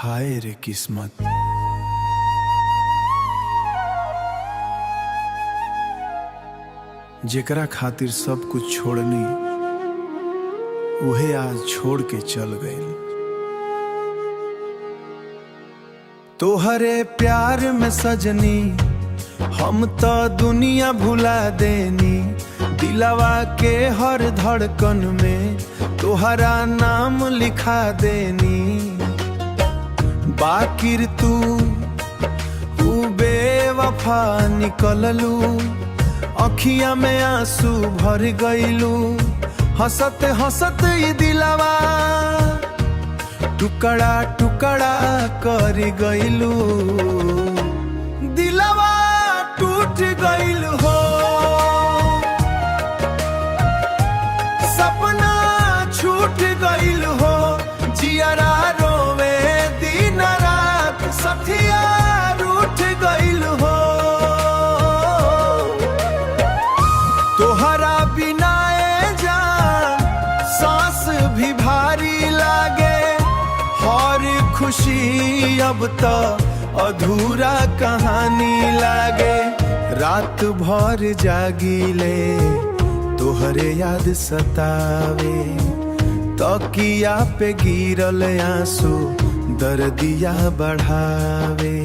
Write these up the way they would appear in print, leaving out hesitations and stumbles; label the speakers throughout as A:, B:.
A: हाय रे किस्मत। जेकरा खातिर सब कुछ छोड़नी उहे आज छोड़ के चल गइल। तोहरे प्यार में सजनी हम तो दुनिया भुला देनी। दिलवा के हर धड़कन में तोहरा नाम लिखा देनी। बाकिर तू बेवफा निकललू, अखिया में आंसू भर गइलू। हंसते हंसते ई दिलवा टुकड़ा टुकड़ा कर गइलू। दिलवा टूट गइल हो, सपना छूट गइल हो। जियरा रोवे दिन रात, सथिया रूठ गइल हो। तोहरा बिना जान सांस भी भारी लागे। हर खुशी अब तो अधूरा कहानी लागे। रात भर जागीले तोहरे याद सतावे। तकिया पे गिरल आंसू दर्दिया बढ़ावे।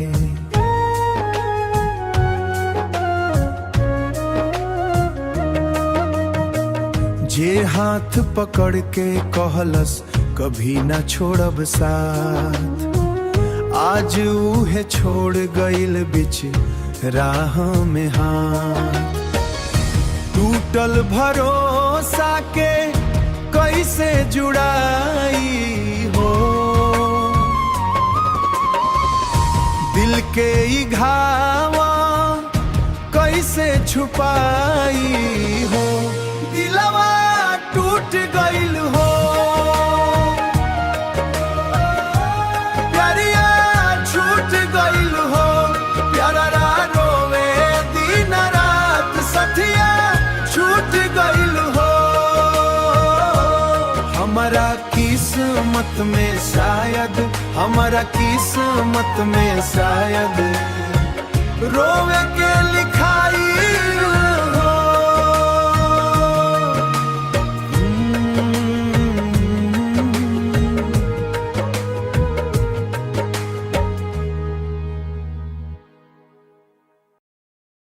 A: जे हाथ पकड़ के कहलस कभी ना छोड़ब साथ, आज उहे छोड़ गइल बिच राह में हाथ। टूटल भरोसा के कैसे जुड़ाई हो, दिल के ई घावा कैसे छुपाई हो। दिलवा टूट गइल हो, प्यारिया छूट गइल हो। प्यारा रोवे दिन रात, सथिया छूट गइल हो। हमारा किस्मत में शायद, हमारा किस्मत में शायद रोवे के लिखा